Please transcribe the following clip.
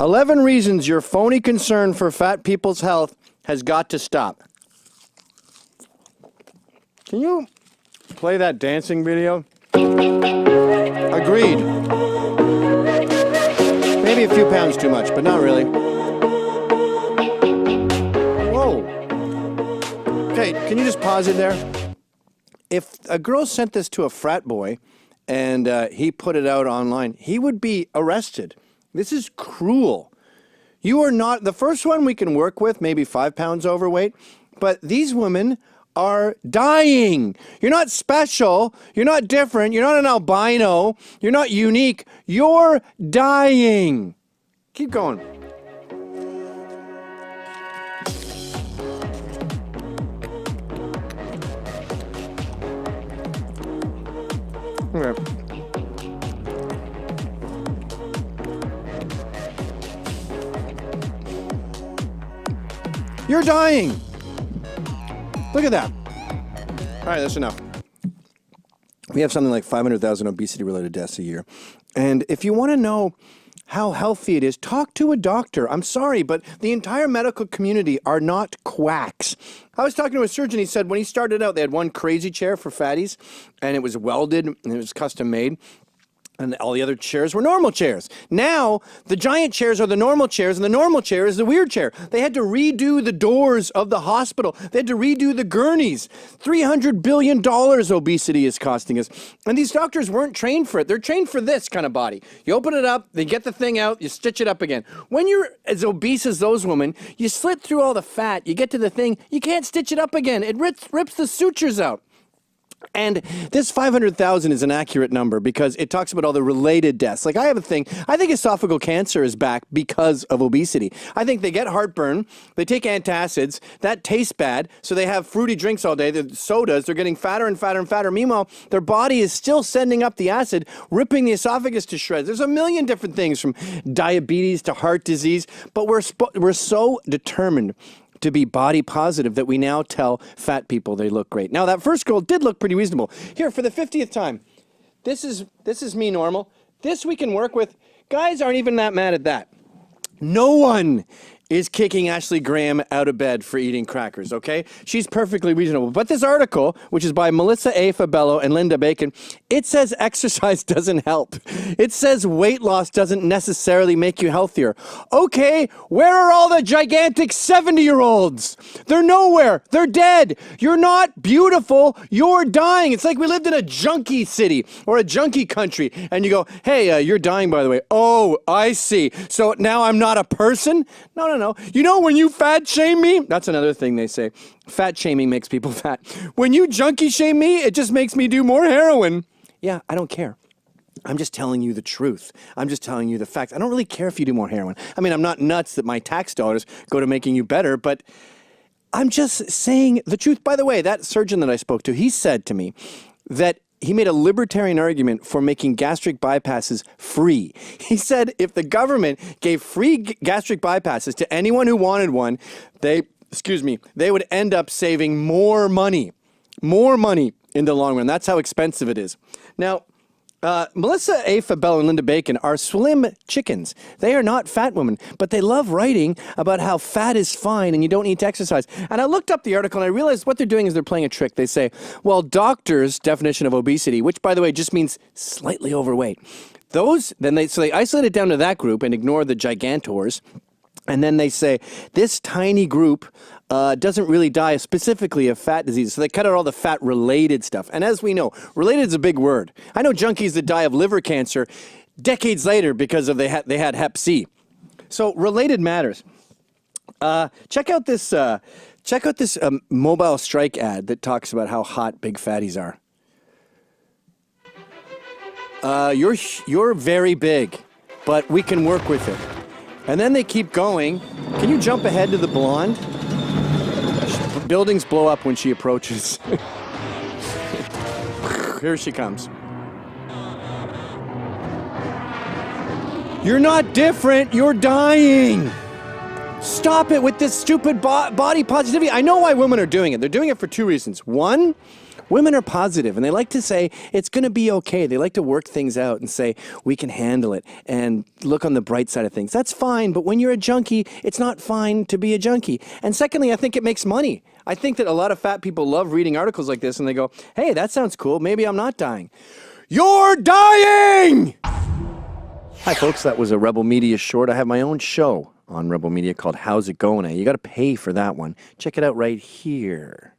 11 reasons your phony concern for fat people's health has got to stop. Can you play that dancing video? Agreed. Maybe a few pounds too much, but not really. Whoa. Okay, can you just pause it there? If a girl sent this to a frat boy and he put it out online, he would be arrested. This is cruel. You are not, the first one we can work with, maybe 5 pounds overweight, but these women are dying. You're not special. You're not different. You're not an albino. You're not unique. You're dying. Keep going. Okay. You're dying. Look at that. All right, that's enough. We have something like 500,000 obesity-related deaths a year. And if you want to know how healthy it is, talk to a doctor. I'm sorry, but the entire medical community are not quacks. I was talking to a surgeon. He said when he started out, they had one crazy chair for fatties, and it was welded, and it was custom made. And all the other chairs were normal chairs. Now, the giant chairs are the normal chairs, and the normal chair is the weird chair. They had to redo the doors of the hospital. They had to redo the gurneys. $300 billion obesity is costing us. And these doctors weren't trained for it. They're trained for this kind of body. You open it up, they get the thing out, you stitch it up again. When you're as obese as those women, you slit through all the fat, you get to the thing, you can't stitch it up again. It rips the sutures out. And this 500,000 is an accurate number because it talks about all the related deaths. Like I have a thing, I think esophageal cancer is back because of obesity. I think they get heartburn, they take antacids, that tastes bad, so they have fruity drinks all day, the sodas, they're getting fatter and fatter and fatter. Meanwhile, their body is still sending up the acid, ripping the esophagus to shreds. There's a million different things from diabetes to heart disease, but we're so determined to be body positive that we now tell fat people they look great. Now, that first girl did look pretty reasonable. Here, for the 50th time, this is me normal. This we can work with. Guys aren't even that mad at that. No one is kicking Ashley Graham out of bed for eating crackers, okay? She's perfectly reasonable. But this article, which is by Melissa A. Fabello and Linda Bacon, it says exercise doesn't help. It says weight loss doesn't necessarily make you healthier. Okay, where are all the gigantic 70-year-olds? They're nowhere. They're dead. You're not beautiful. You're dying. It's like we lived in a junkie city or a junkie country, and you go, hey, you're dying, by the way. Oh, I see. So now I'm not a person? No. You know when you fat shame me? That's another thing they say. Fat shaming makes people fat. When you junkie shame me, it just makes me do more heroin. Yeah, I don't care. I'm just telling you the truth. I'm just telling you the facts. I don't really care if you do more heroin. I mean, I'm not nuts that my tax dollars go to making you better, but I'm just saying the truth. By the way, that surgeon that I spoke to, he said to me that he made a libertarian argument for making gastric bypasses free. He said if the government gave free gastric bypasses to anyone who wanted one, they would end up saving more money in the long run. That's how expensive it is. Now, Melissa A. Fabello and Linda Bacon are slim chickens. They are not fat women, but they love writing about how fat is fine and you don't need to exercise. And I looked up the article and I realized what they're doing is they're playing a trick. They say, well, doctors' definition of obesity, which by the way just means slightly overweight. So they isolate it down to that group and ignore the gigantors. And then they say this tiny group doesn't really die specifically of fat disease. So they cut out all the fat-related stuff. And as we know, related is a big word. I know junkies that die of liver cancer decades later because of they had Hep C. So related matters. Check out this mobile strike ad that talks about how hot big fatties are. You're very big, but we can work with it. And then they keep going. Can you jump ahead to the blonde? Buildings blow up when she approaches. Here she comes. You're not different. You're dying. Stop it with this stupid body positivity. I know why women are doing it. They're doing it for two reasons. One, women are positive and they like to say it's going to be okay. They like to work things out and say we can handle it and look on the bright side of things. That's fine, but when you're a junkie, it's not fine to be a junkie. And secondly, I think it makes money. I think that a lot of fat people love reading articles like this and they go, hey, that sounds cool. Maybe I'm not dying. You're dying! Hi, folks. That was a Rebel Media short. I have my own show on Rebel Media called How's It Going? You got to pay for that one. Check it out right here.